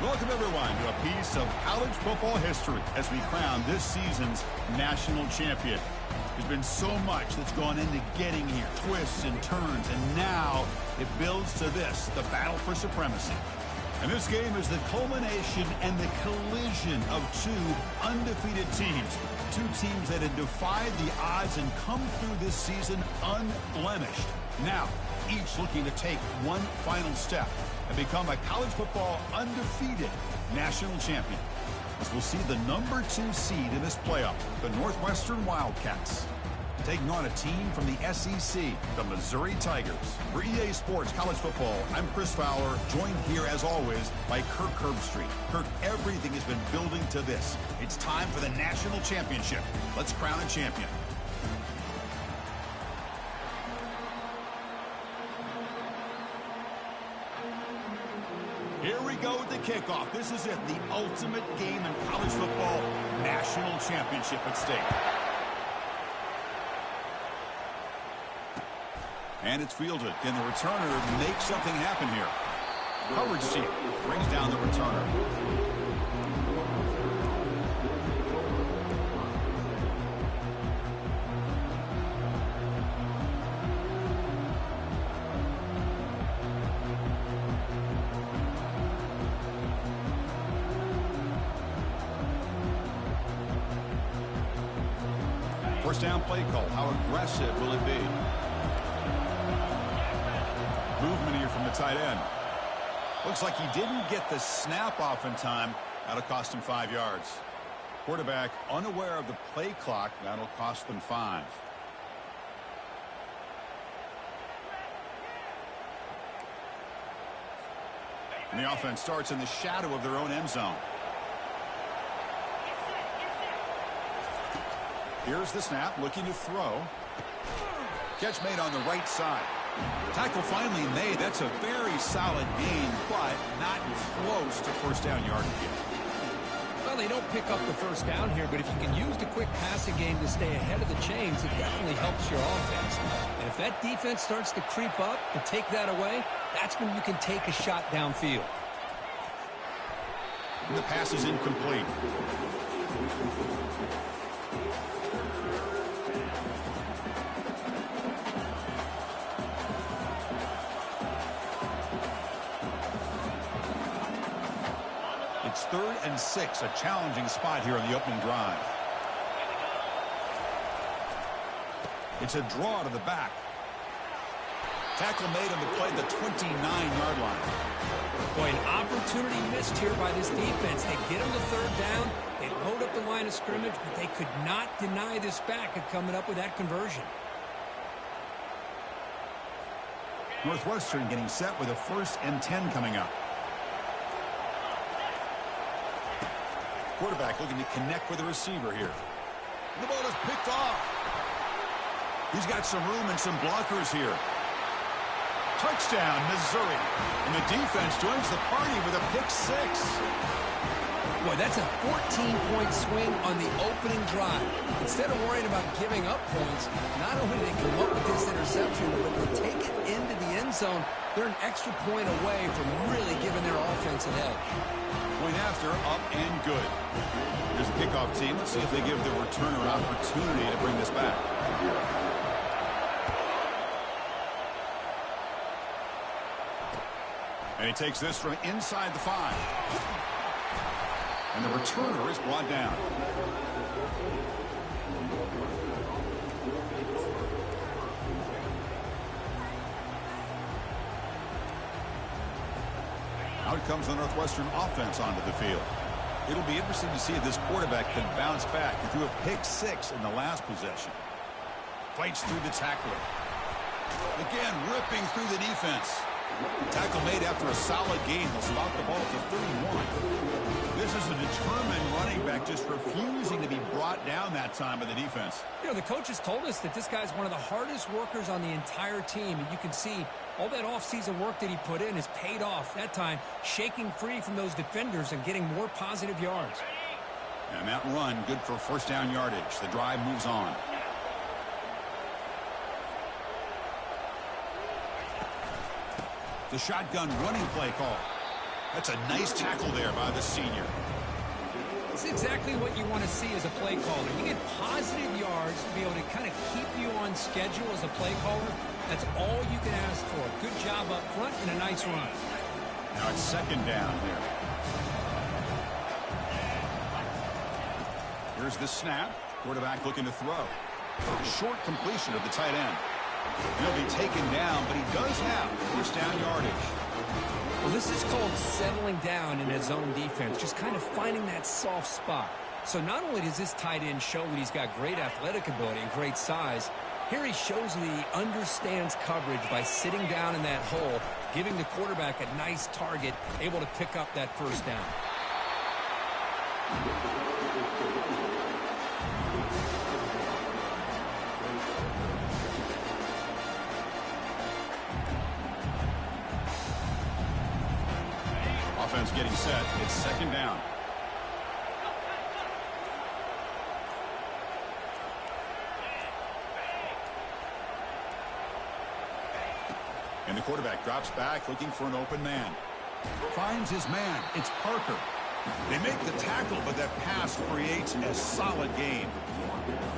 Welcome, everyone, to a piece of college football history as we crown this season's national champion. There's been so much that's gone into getting here, twists and turns, and now it builds to this, the battle for supremacy. And this game is the culmination and the collision of two undefeated teams. Two teams that had defied the odds and come through this season unblemished. Now, each looking to take one final step and become a college football undefeated national champion. As we'll see the number 2 seed in this playoff, the Northwestern Wildcats, taking on a team from the SEC, the Missouri Tigers. For EA Sports College Football, I'm Chris Fowler, joined here as always by Kirk Herbstreit. Kirk, everything has been building to this. It's time for the national championship. Let's crown a champion. Here we go with the kickoff. This is it, the ultimate game in college football, national championship at stake. And it's fielded. Can the returner make something happen here? Coverage team brings down the returner. First down play call. How aggressive will it be? Movement here from the tight end. Looks like he didn't get the snap off in time. That'll cost him 5 yards. Quarterback unaware of the play clock. That'll cost them 5. And the offense starts in the shadow of their own end zone. Here's the snap, looking to throw. Catch made on the right side. Tackle finally made. That's a very solid gain, but not close to first down yardage yet. Well, they don't pick up the first down here, but if you can use the quick passing game to stay ahead of the chains, it definitely helps your offense. And if that defense starts to creep up and take that away, that's when you can take a shot downfield. And the pass is incomplete. It's 3rd and 6, a challenging spot here on the opening drive. It's a draw to the back. Tackle made on the play, the 29-yard line. Boy, an opportunity missed here by this defense. They get him to 3rd down. They load up the line of scrimmage, but they could not deny this back at coming up with that conversion. Northwestern getting set with a 1st and 10 coming up. Quarterback looking to connect with the receiver here. The ball is picked off. He's got some room and some blockers here. Touchdown, Missouri. And the defense joins the party with a pick 6. Boy, that's a 14-point swing on the opening drive. Instead of worrying about giving up points, not only did they come up with this interception, but they take it into the end zone. They're an extra point away from really giving their offense an edge. Point after, up and good. Here's the kickoff team. Let's see if they give the returner an opportunity to bring this back. And he takes this from inside the 5. And the returner is brought down. Out comes the Northwestern offense onto the field. It'll be interesting to see if this quarterback can bounce back. He threw a pick 6 in the last possession. Fights through the tackler. Again, ripping through the defense. Tackle made after a solid gain. Will spot the ball to 31. This is a determined running back just refusing to be brought down that time by the defense. You know, the coaches told us that this guy's one of the hardest workers on the entire team. And you can see all that offseason work that he put in has paid off. That time, shaking free from those defenders and getting more positive yards. And that run, good for first down yardage. The drive moves on. The shotgun running play call. That's a nice tackle there by the senior. It's exactly what you want to see as a play caller. You get positive yards to be able to kind of keep you on schedule as a play caller. That's all you can ask for. Good job up front and a nice run. Now it's second down here. Here's the snap. Quarterback looking to throw. Short completion of the tight end. He'll be taken down, but he does have first down yardage. Well, this is called settling down in his own defense, just kind of finding that soft spot. So not only does this tight end show that he's got great athletic ability and great size, here he shows that he understands coverage by sitting down in that hole, giving the quarterback a nice target, able to pick up that first down. Offense getting set. It's second down. And the quarterback drops back looking for an open man. Finds his man. It's Parker. They make the tackle, but that pass creates a solid gain.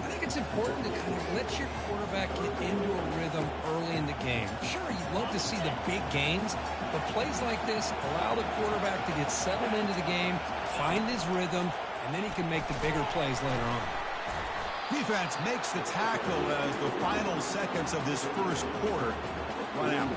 I think it's important to kind of let your quarterback get into a rhythm early in the game. Sure, you'd love to see the big gains, but plays like this allow the quarterback to get settled into the game, find his rhythm, and then he can make the bigger plays later on. Defense makes the tackle as the final seconds of this first quarter run out.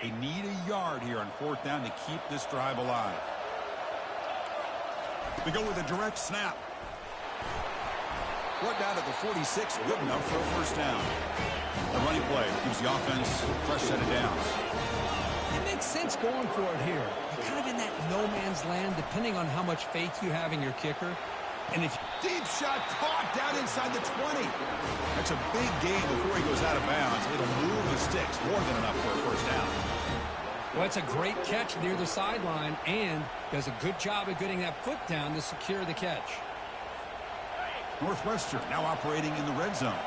They need a yard here on fourth down to keep this drive alive. They go with a direct snap. Brought down at the 46, good enough for a first down. The running play gives the offense a fresh set of downs. It makes sense going for it here. You're kind of in that no man's land depending on how much faith you have in your kicker. And if deep shot caught down inside the 20. That's a big gain before he goes out of bounds. It'll move the sticks more than enough for a first down. Well, it's a great catch near the sideline and does a good job of getting that foot down to secure the catch. Northwestern now operating in the red zone.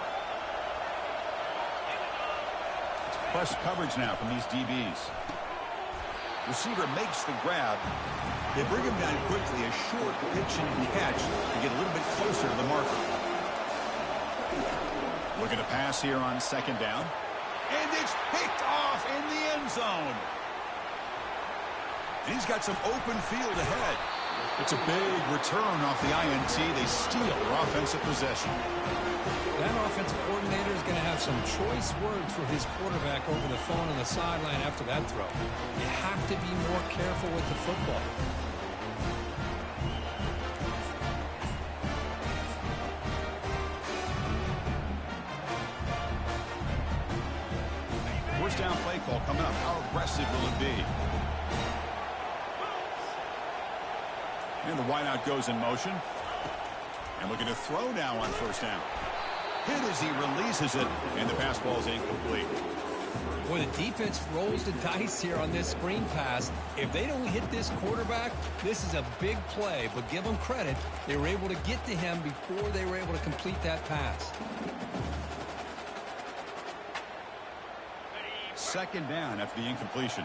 It's press coverage now from these DBs. Receiver makes the grab. They bring him down quickly, a short pitch and catch to get a little bit closer to the marker. Looking to pass here on second down. And it's picked off in the end zone. And he's got some open field ahead. It's a big return off the INT. They steal their offensive possession. That offensive coordinator is going to have some choice words for his quarterback over the phone on the sideline after that throw. You have to be more careful with the football. First down play call coming up. How aggressive will it be? And the wideout goes in motion. And looking to throw now on first down. Hit as he releases it, and the pass ball is incomplete. Boy, the defense rolls the dice here on this screen pass. If they don't hit this quarterback, this is a big play. But give them credit. They were able to get to him before they were able to complete that pass. Second down after the incompletion.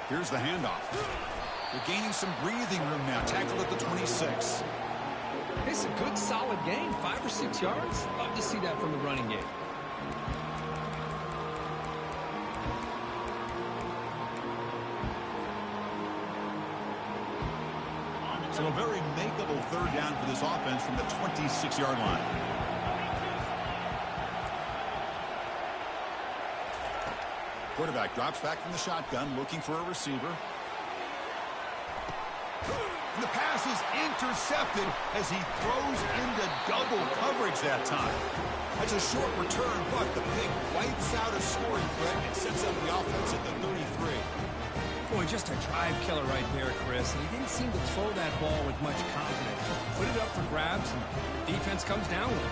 Here's the handoff. They're gaining some breathing room now. Tackled at the 26. It's a good, solid gain. 5 or 6 yards. Love to see that from the running game. So a very makeable third down for this offense from the 26-yard line. Quarterback drops back from the shotgun, looking for a receiver. And the pass is intercepted as he throws into double coverage that time. That's a short return, but the pick wipes out a scoring threat and sets up the offense at the 33. Boy, just a drive killer right there, Chris. And he didn't seem to throw that ball with much confidence. Just put it up for grabs, and defense comes down with it.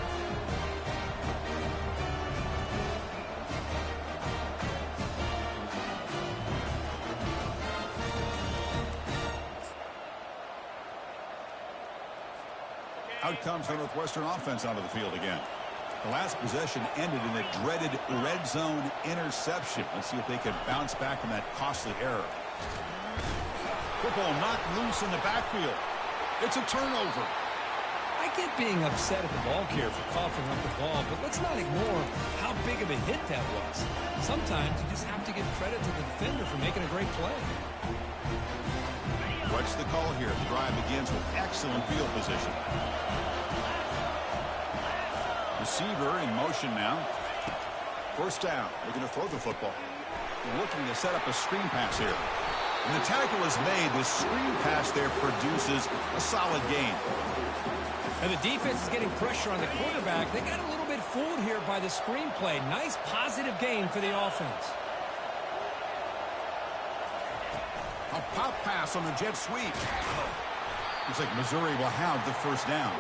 Out comes the Northwestern offense onto the field again. The last possession ended in a dreaded red zone interception. Let's see if they can bounce back from that costly error. Football knocked loose in the backfield. It's a turnover. I get being upset at the ball carrier for coughing up the ball, but let's not ignore how big of a hit that was. Sometimes you just have to give credit to the defender for making a great play. What's the call here? The drive begins with excellent field position. Receiver in motion now. First down. They're going to throw the football. They're looking to set up a screen pass here. When the tackle is made, the screen pass there produces a solid gain. And the defense is getting pressure on the quarterback. They got a little bit fooled here by the screen play. Nice positive gain for the offense. A pop pass on the jet sweep. Looks like Missouri will have the first down.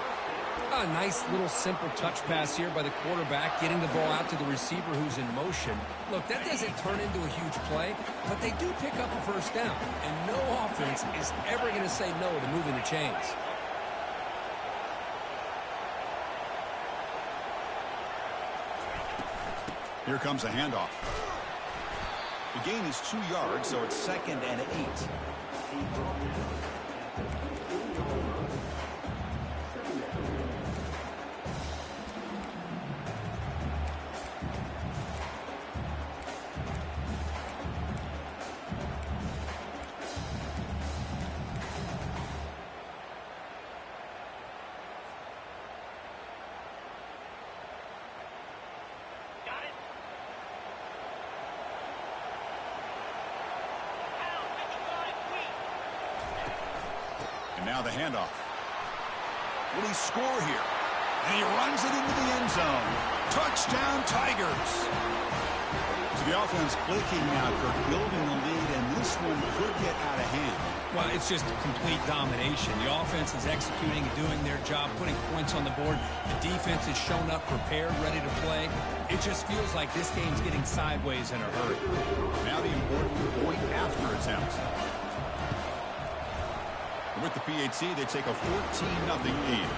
A nice little simple touch pass here by the quarterback, getting the ball out to the receiver who's in motion. Look, that doesn't turn into a huge play, but they do pick up a first down. And no offense is ever going to say no to moving the chains. Here comes a handoff. The gain is 2 yards, so it's 2nd and 8. Now the handoff. Will he score here? And he runs it into the end zone. Touchdown, Tigers. So the offense clicking now for building the lead, and this one could get out of hand. Well, it's just complete domination. The offense is executing and doing their job, putting points on the board. The defense has shown up, prepared, ready to play. It just feels like this game's getting sideways in a hurry. Now the important point after attempt. With the PHC, they take a 14-0 lead.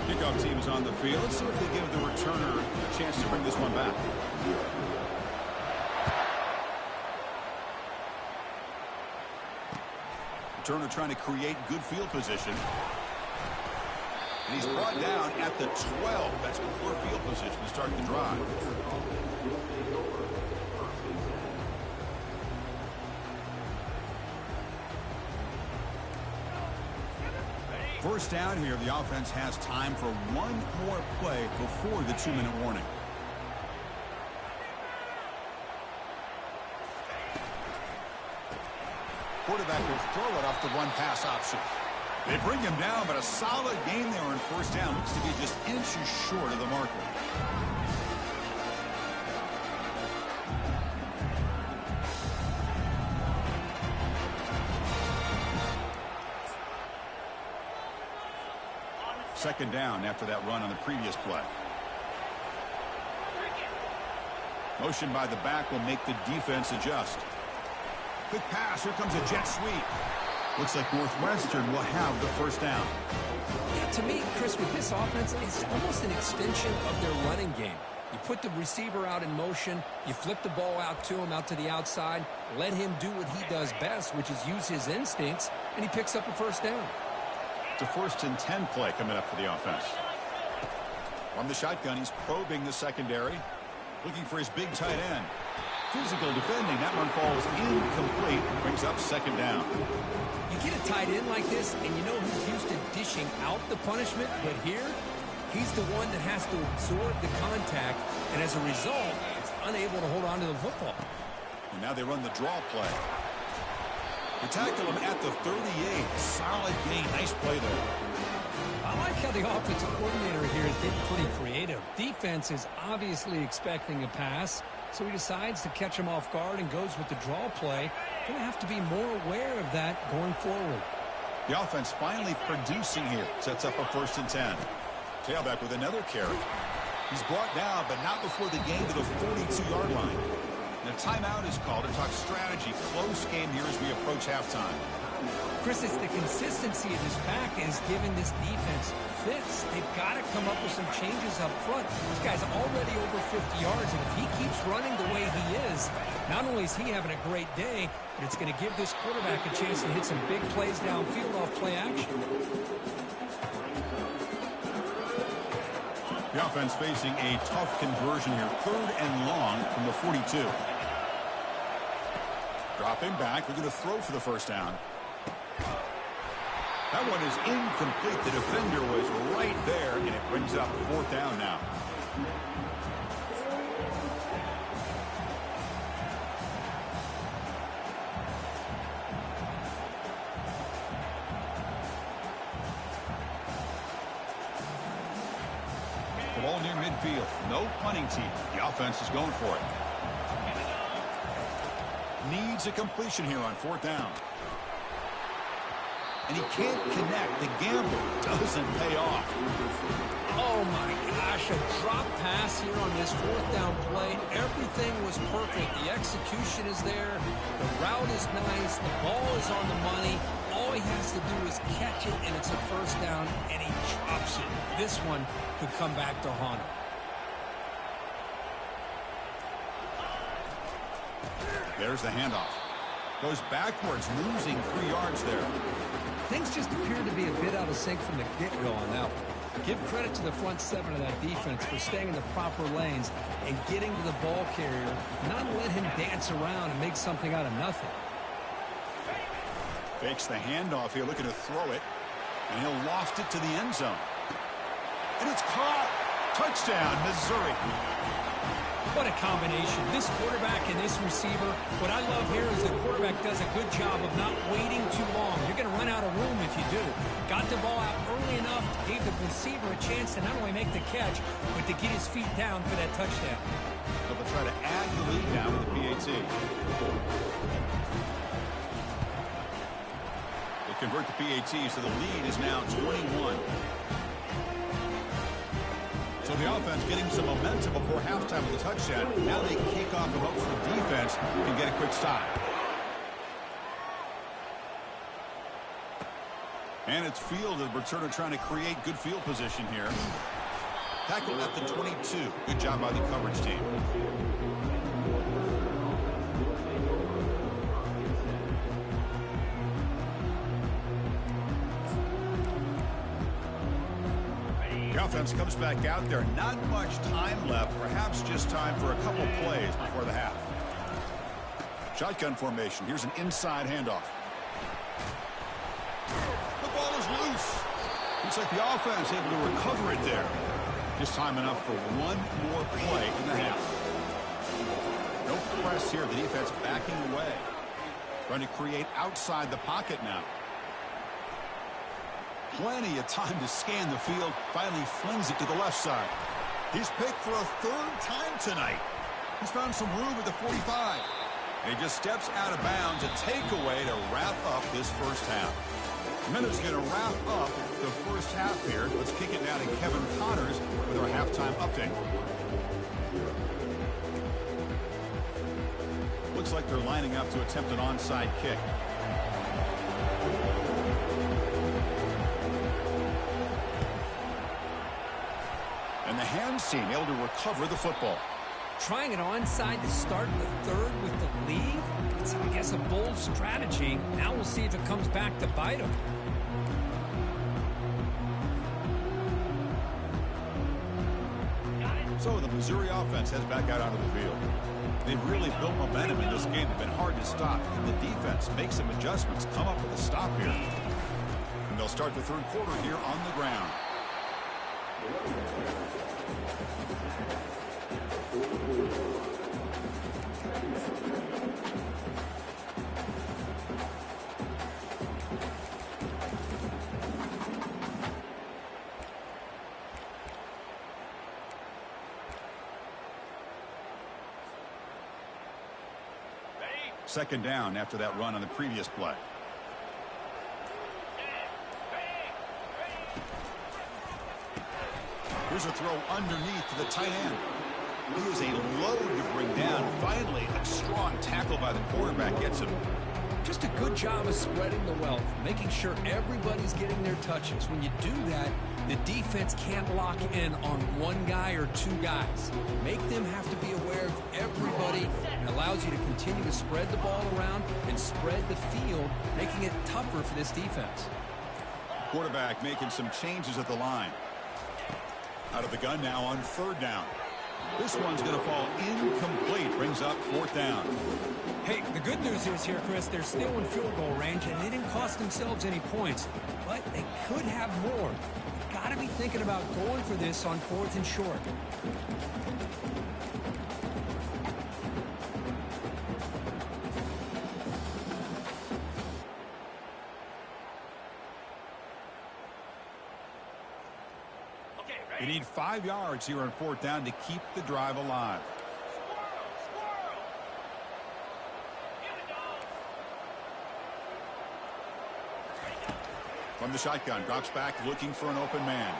Kickoff team is on the field. Let's see if they give the returner a chance to bring this one back. Returner trying to create good field position. And he's brought down at the 12. That's poor field position to start the drive. First down here, the offense has time for one more play before the 2-minute warning. Quarterback will throw it off the run-pass option. They bring him down, but a solid gain there on first down. Looks to be just inches short of the marker. Second down after that run on the previous play. Motion by the back will make the defense adjust. Quick pass. Here comes a jet sweep. Looks like Northwestern will have the first down. Yeah, to me, Chris, with this offense, it's almost an extension of their running game. You put the receiver out in motion, you flip the ball out to him, out to the outside, let him do what he does best, which is use his instincts, and he picks up a first down. It's a 1st and 10 play coming up for the offense. On the shotgun, he's probing the secondary, looking for his big tight end. Physical defending. That one falls incomplete. Brings up second down. You get a tight end like this, and you know he's used to dishing out the punishment, but here, he's the one that has to absorb the contact, and as a result, he's unable to hold on to the football. And now they run the draw play. They tackle him at the 38. Solid gain. Nice play there. I like how the offensive coordinator here is getting pretty creative. Defense is obviously expecting a pass. So he decides to catch him off guard and goes with the draw play. Going to have to be more aware of that going forward. The offense finally producing here. Sets up a 1st and 10. Tailback with another carry. He's brought down, but not before the gain to the 42-yard line. And a timeout is called to talk strategy. Close game here as we approach halftime. Chris, it's the consistency of his back is giving this defense fits. They've got to come up with some changes up front. This guy's already over 50 yards, and if he keeps running the way he is, not only is he having a great day, but it's going to give this quarterback a chance to hit some big plays downfield off play action. The offense facing a tough conversion here. 3rd and long from the 42. Dropping back. We're going to throw for the 1st down. That one is incomplete. The defender was right there, and it brings up 4th down now. The ball near midfield. No punting team. The offense is going for it. Needs a completion here on 4th down. And he can't connect. The gamble doesn't pay off. Oh, my gosh. A drop pass here on this 4th down play. Everything was perfect. The execution is there. The route is nice. The ball is on the money. All he has to do is catch it, and it's a 1st down, and he drops it. This one could come back to haunt him. There's the handoff. Goes backwards, losing 3 yards there. Things just appear to be a bit out of sync from the get-go on that one. Give credit to the front 7 of that defense for staying in the proper lanes and getting to the ball carrier, not let him dance around and make something out of nothing. Fakes the handoff here, looking to throw it, and he'll loft it to the end zone. And it's caught. Touchdown, Missouri. What a combination. This quarterback and this receiver. What I love here is the quarterback does a good job of not waiting too long. You're going to run out of room if you do. Got the ball out early enough, gave the receiver a chance to not only make the catch, but to get his feet down for that touchdown. So they'll try to add the lead now with the PAT. They convert the PAT, so the lead is now 21. So the offense getting some momentum before halftime with a touchdown. Now they kick off and hopes the defense can get a quick stop. And it's fielded. Returner trying to create good field position here. Tackled at the 22. Good job by the coverage team. The offense comes back out there. Not much time left. Perhaps just time for a couple plays before the half. Shotgun formation. Here's an inside handoff. The ball is loose. Looks like the offense able to recover it there. Just time enough for one more play in the half. No press here. The defense backing away. Trying to create outside the pocket now. Plenty of time to scan the field. Finally flings it to the left side. He's picked for a 3rd time tonight. He's found some room at the 45. And he just steps out of bounds. A takeaway to wrap up this first half. Minutes going to wrap up the first half here. Let's kick it now to Kevin Connors with our halftime update. Looks like they're lining up to attempt an onside kick. And the hands team able to recover the football. Trying an onside to start the 3rd with the lead. It's, I guess, a bold strategy. Now we'll see if it comes back to bite him. So the Missouri offense heads back out onto the field. They've really built momentum in this game. They've been hard to stop. And the defense makes some adjustments, come up with a stop here. And they'll start the 3rd quarter here on the ground. Second down after that run on the previous play. Here's a throw underneath to the tight end. He is a load to bring down. Finally, a strong tackle by the quarterback gets him. Just a good job of spreading the wealth, making sure everybody's getting their touches. When you do that, the defense can't lock in on one guy or two guys. Make them have to be aware of everybody, and allows you to continue to spread the ball around and spread the field, making it tougher for this defense. Quarterback making some changes at the line. Out of the gun now on third down. This one's going to fall incomplete. Brings up fourth down. Hey, the good news is here, Chris, they're still in field goal range, and they didn't cost themselves any points. But they could have more. You've got to be thinking about going for this on fourth and short. You need 5 yards here on fourth down to keep the drive alive. From the shotgun, drops back looking for an open man.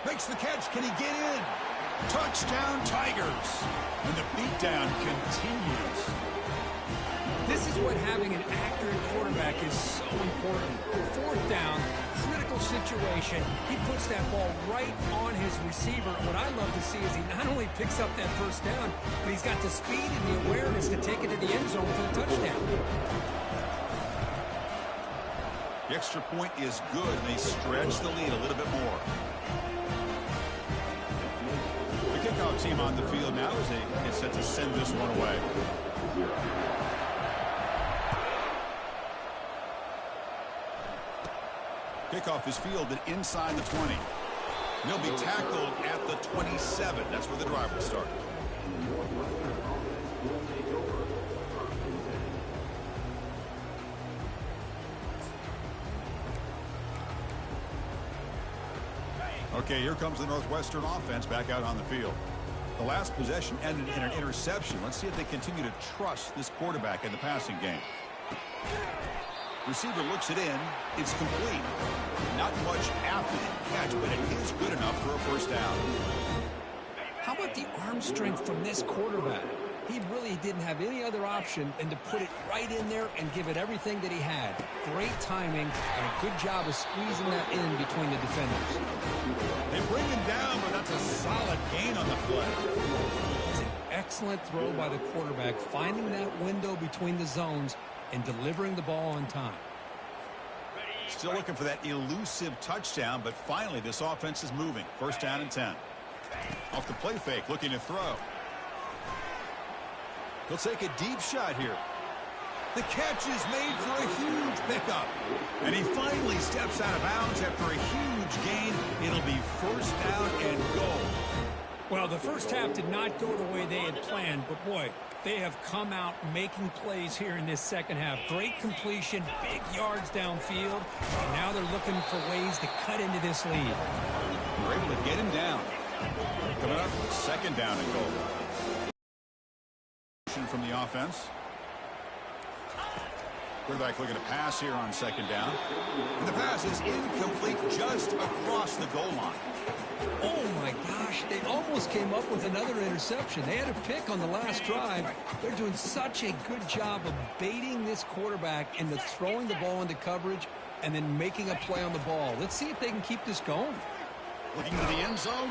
Makes the catch. Can he get in? Touchdown Tigers. And the beatdown continues. This is what having an accurate quarterback is so important. Fourth down, critical situation. He puts that ball right on his receiver. What I love to see is he not only picks up that first down, but he's got the speed and the awareness to take it to the end zone for the touchdown. The extra point is good, and they stretch the lead a little bit more. The kickoff team on the field now as they get set to send this one away. Kickoff is fielded inside the 20. He'll be tackled at the 27. That's where the drive will start. Okay, here comes the Northwestern offense back out on the field. The last possession ended in an interception. Let's see if they continue to trust this quarterback in the passing game. Receiver looks it in. It's complete. Not much after the catch, but it is good enough for a first down. How about the arm strength from this quarterback? He really didn't have any other option than to put it right in there and give it everything that he had. Great timing and a good job of squeezing that in between the defenders. They bring him down, but that's a solid gain on the play. It's an excellent throw by the quarterback, finding that window between the zones and delivering the ball on time. Still looking for that elusive touchdown, but finally this offense is moving. First down and 10. Off the play fake, looking to throw. He'll take a deep shot here. The catch is made for a huge pickup. And he finally steps out of bounds after a huge gain. It'll be first down and goal. Well, the first half did not go the way they had planned, but boy, they have come out making plays here in this second half. Great completion, big yards downfield, and now they're looking for ways to cut into this lead. We're able to get him down. Coming up, second down and goal. From the offense. Quarterback looking to pass here on second down. And the pass is incomplete just across the goal line. Oh my gosh, they almost came up with another interception. They had a pick on the last drive. They're doing such a good job of baiting this quarterback into throwing the ball into coverage and then making a play on the ball. Let's see if they can keep this going. Looking to the end zone.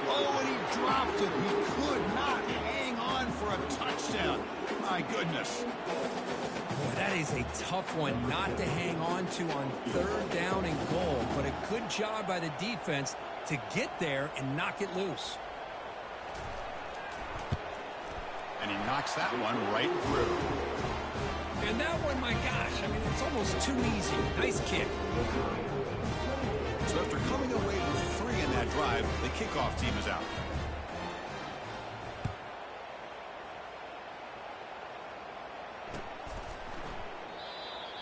Oh, and he dropped it. He could not hang on for a touchdown. My goodness. Boy, that is a tough one not to hang on to on third down and goal, but a good job by the defense to get there and knock it loose. And he knocks that one right through. And that one, my gosh, I mean, it's almost too easy. Nice kick. So after coming away with 3 in that drive, the kickoff team is out.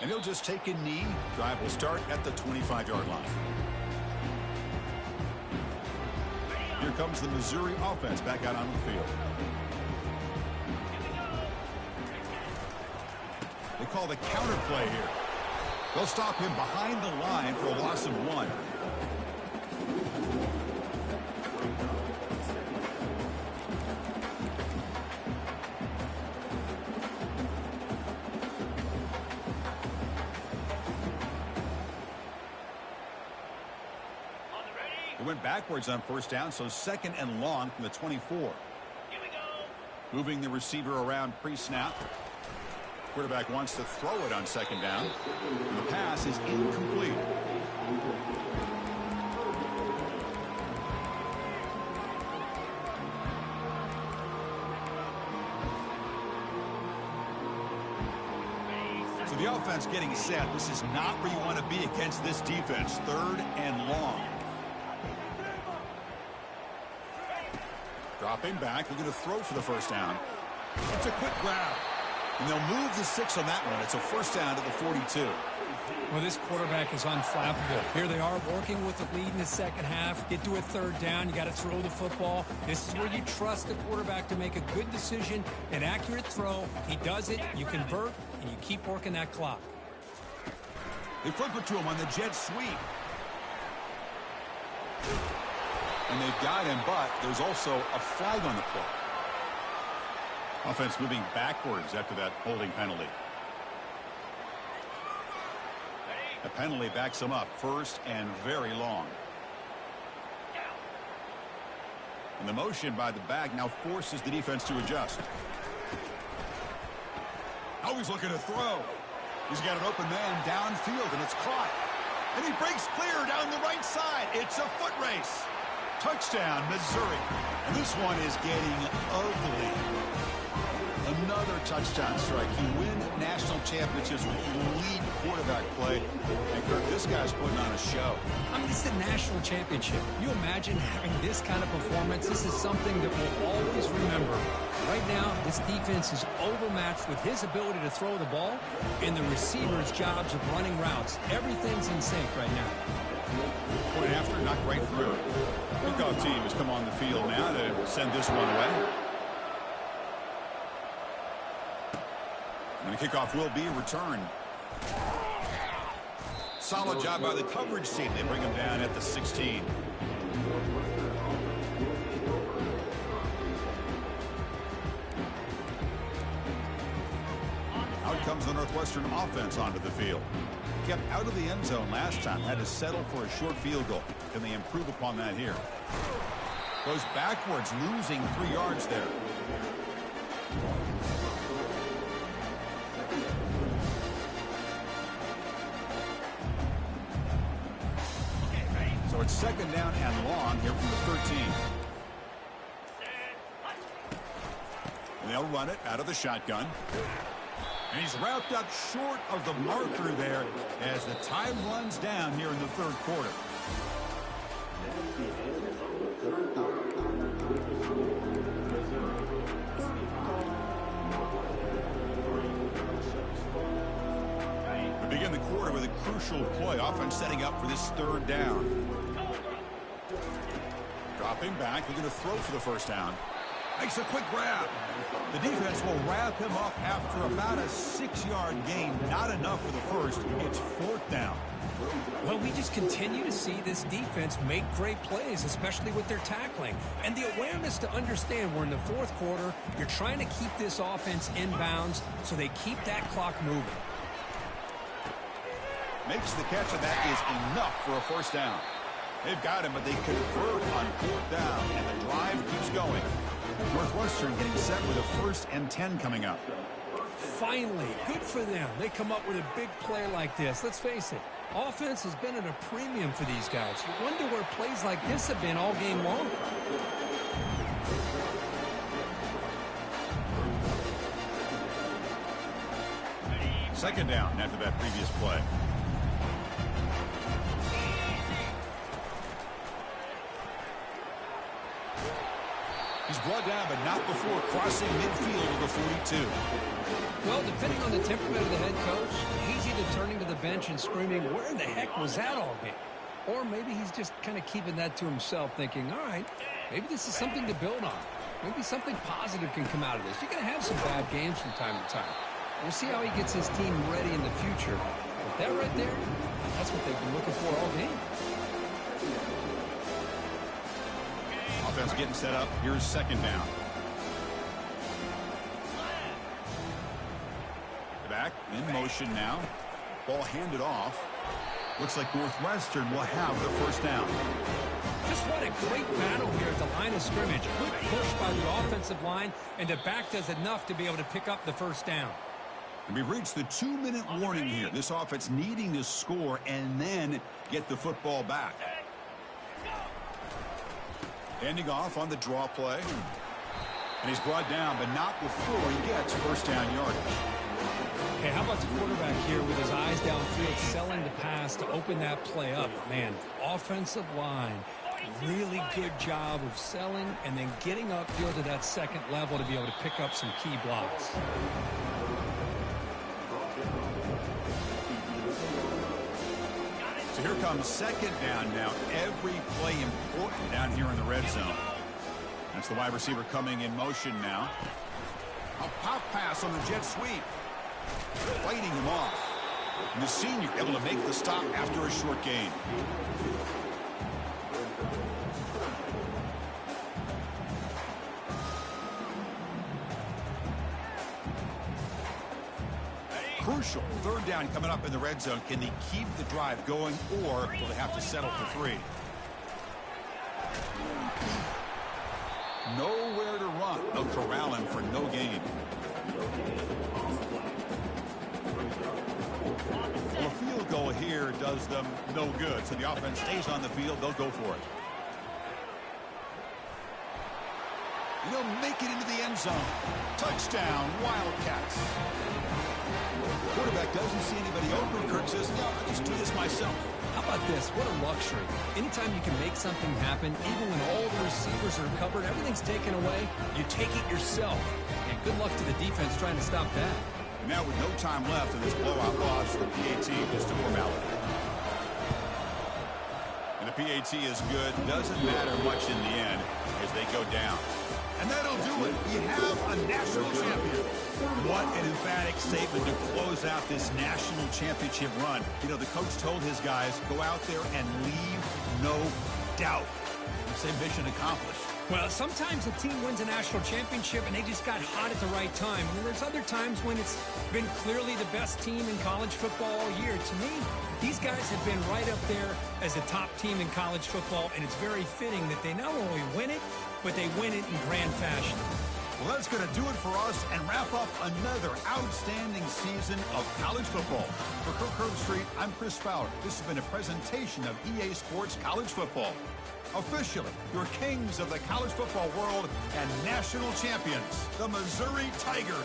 And he'll just take a knee. Drive will start at the 25-yard line. Here comes the Missouri offense back out on the field. They call the counter play here. They'll stop him behind the line for a loss of 1. It went backwards on first down, so 2nd and long from the 24. Here we go. Moving the receiver around pre-snap. Quarterback wants to throw it on 2nd down. And the pass is incomplete. So the offense getting set. This is not where you want to be against this defense. 3rd and long. Dropping back, looking to throw for the first down. It's a quick grab. And they'll move the 6 on that one. It's a first down to the 42. Well, this quarterback is unflappable. Here they are working with the lead in the second half. Get to a 3rd down. You got to throw the football. This is where you trust the quarterback to make a good decision, an accurate throw. He does it, you convert, and you keep working that clock. They flip it to him on the jet sweep. And they've got him, but there's also a flag on the play. Offense moving backwards after that holding penalty. The penalty backs them up 1st and very long. And the motion by the back now forces the defense to adjust. Now he's looking to throw. He's got an open man downfield, and it's caught. And he breaks clear down the right side. It's a foot race. Touchdown, Missouri. And this one is getting ugly. Another touchdown strike. You win national championships with elite quarterback play. And Kirk, this guy's putting on a show. I mean, this is a national championship. You imagine having this kind of performance? This is something that we'll always remember. Right now, this defense is overmatched with his ability to throw the ball and the receiver's jobs of running routes. Everything's in sync right now. Point after, knocked right through. Kickoff team has come on the field now to send this one away. And the kickoff will be returned. Solid job by the coverage team. They bring him down at the 16. Out comes the Northwestern offense onto the field. Kept out of the end zone last time. Had to settle for a short field goal. Can they improve upon that here? Goes backwards, losing 3 yards there. So it's 2nd down and long here from the 13. And they'll run it out of the shotgun. And he's wrapped up short of the marker there as the time runs down here in the 3rd quarter. We begin the quarter with a crucial play. Offense setting up for this 3rd down. Dropping back, looking to throw for the first down. Makes a quick grab. The defense will wrap him up after about a 6-yard gain. Not enough for the first. It's 4th down. Well, we just continue to see this defense make great plays, especially with their tackling. And the awareness to understand we're in the 4th quarter. You're trying to keep this offense in bounds so they keep that clock moving. Makes the catch, and that is enough for a first down. They've got him, but they convert on 4th down, and the drive keeps going. Northwestern getting set with a 1st and 10 coming up. Finally, good for them. They come up with a big play like this. Let's face it, offense has been at a premium for these guys. You wonder where plays like this have been all game long. Second down after that previous play. He's brought down, but not before crossing midfield of the 42. Well, depending on the temperament of the head coach, he's either turning to the bench and screaming, where the heck was that all game? Or maybe he's just kind of keeping that to himself, thinking, all right, maybe this is something to build on. Maybe something positive can come out of this. You're going to have some bad games from time to time. We'll see how he gets his team ready in the future. But that right there, that's what they've been looking for all game. Offense getting set up. Here's second down. Back in motion now. Ball handed off. Looks like Northwestern will have the first down. Just what a great battle here at the line of scrimmage. Good push by the offensive line, and the back does enough to be able to pick up the first down. And we've reached the 2-minute warning here. This offense needing to score and then get the football back. Handing off on the draw play. And he's brought down, but not before he gets first down yardage. Hey, how about the quarterback here with his eyes downfield, selling the pass to open that play up? Man, offensive line, really good job of selling and then getting upfield to that second level to be able to pick up some key blocks. So here comes second down now. Every play important down here in the red zone. That's the wide receiver coming in motion now. A pop pass on the jet sweep. Fighting him off. And the senior able to make the stop after a short gain. Crucial third down coming up in the red zone. Can they keep the drive going, or will they have to settle for 3? Nowhere to run. They'll corral him for no gain. Well, a field goal here does them no good. So the offense stays on the field. They'll go for it. And they'll make it into the end zone. Touchdown, Wildcats. Quarterback doesn't see anybody open. Kirk says, no, I'll just do this myself. How about this? What a luxury. Anytime you can make something happen, even when all the receivers are covered, everything's taken away, you take it yourself. And good luck to the defense trying to stop that. And now with no time left in this blowout loss, the PAT just a formality. And the PAT is good. Doesn't matter much in the end as they go down. And that'll do it. We have a national champion. What an emphatic statement to close out this national championship run. You know, the coach told his guys, go out there and leave no doubt. Same mission accomplished. Well, sometimes a team wins a national championship and they just got hot at the right time. And there's other times when it's been clearly the best team in college football all year. To me, these guys have been right up there as a top team in college football, and it's very fitting that they not only win it, but they win it in grand fashion. Well, that's going to do it for us and wrap up another outstanding season of college football. For Kirk Herbstreit, I'm Chris Fowler. This has been a presentation of EA Sports College Football. Officially, your kings of the college football world and national champions, the Missouri Tigers.